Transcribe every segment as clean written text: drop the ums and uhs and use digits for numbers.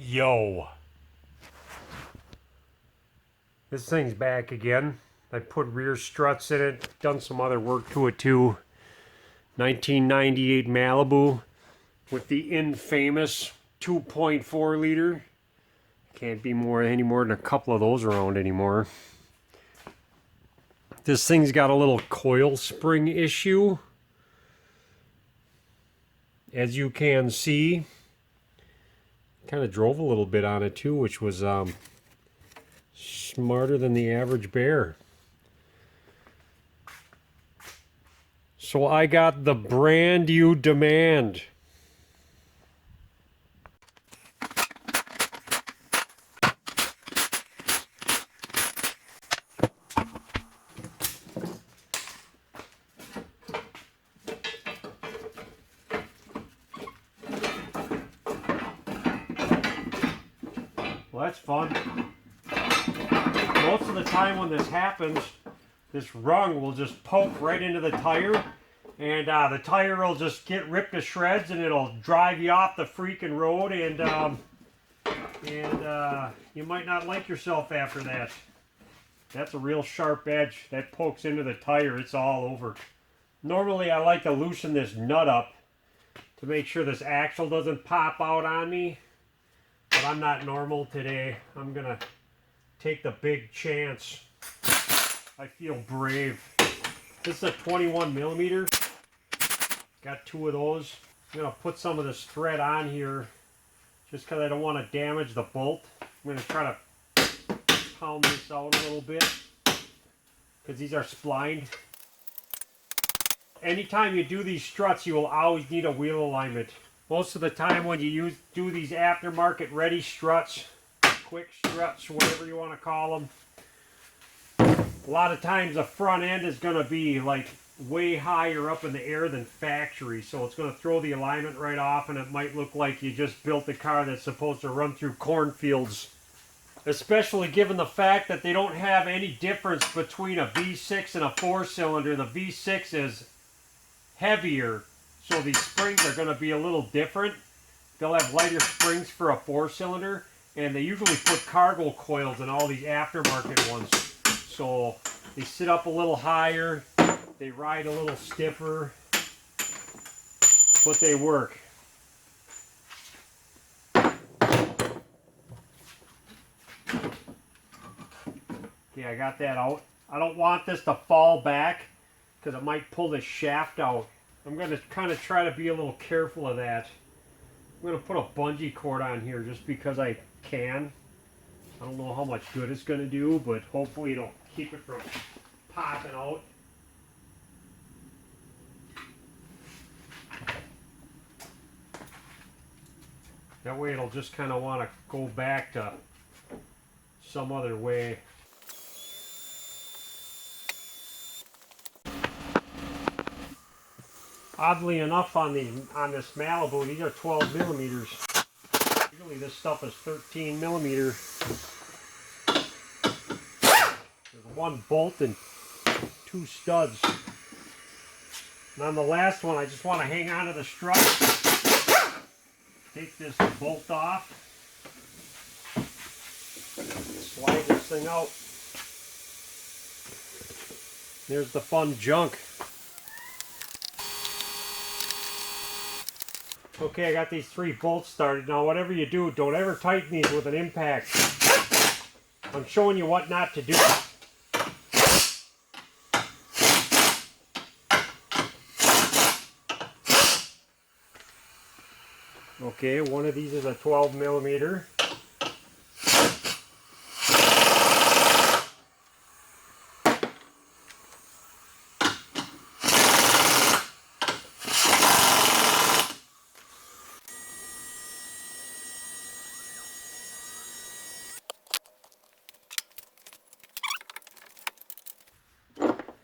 Yo. This thing's back again. I put rear struts in it, done some other work to it too. 1998 Malibu with the infamous 2.4 liter. Can't be any more than a couple of those around anymore. This thing's got a little coil spring issue, as you can see. Kind of drove a little bit on it too, which was smarter than the average bear. So I got the brand you demand. Well, that's fun. Most of the time when this happens, this rung will just poke right into the tire, and the tire will just get ripped to shreds, and it'll drive you off the freaking road, and you might not like yourself after that. That's a real sharp edge that pokes into the tire. It's all over. Normally I like to loosen this nut up to make sure this axle doesn't pop out on me, but I'm not normal today. I'm gonna take the big chance. I feel brave. This is a 21 millimeter. Got two of those. I'm gonna put some of this thread on here just because I don't want to damage the bolt. I'm gonna try to pound this out a little bit because these are splined. Anytime you do these struts, you will always need a wheel alignment. Most of the time when you do these aftermarket ready struts, quick struts, whatever you want to call them, a lot of times the front end is going to be like way higher up in the air than factory, so it's going to throw the alignment right off, and it might look like you just built a car that's supposed to run through cornfields. Especially given the fact that they don't have any difference between a V6 and a 4-cylinder. The V6 is heavier, so these springs are going to be a little different. They'll have lighter springs for a 4-cylinder, and they usually put cargo coils in all these aftermarket ones. So they sit up a little higher, they ride a little stiffer, but they work. Okay, I got that out. I don't want this to fall back because it might pull the shaft out. I'm going to kind of try to be a little careful of that. I'm going to put a bungee cord on here just because I can. I don't know how much good it's going to do, but hopefully it'll keep it from popping out. That way it'll just kind of want to go back to some other way. Oddly enough, on this Malibu, these are 12 millimeters. Usually this stuff is 13 millimeter. There's one bolt and two studs. And on the last one, I just want to hang on to the strut. Take this bolt off. Slide this thing out. There's the fun junk. Okay, I got these 3 bolts started. Now, whatever you do, don't ever tighten these with an impact. I'm showing you what not to do. Okay, one of these is a 12 millimeter.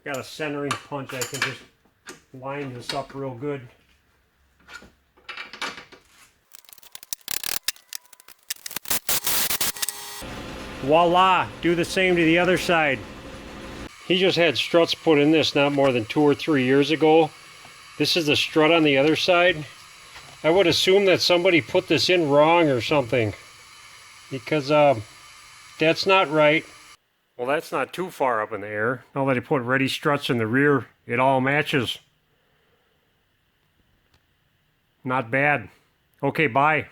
Got a centering punch. I can just line this up real good. Voila! Do the same to the other side. He just had struts put in this not more than 2 or 3 years ago. This is the strut on the other side. I would assume that somebody put this in wrong or something. because that's not right. Well, that's not too far up in the air. Now that I put ready struts in the rear, it all matches. Not bad. Okay, bye.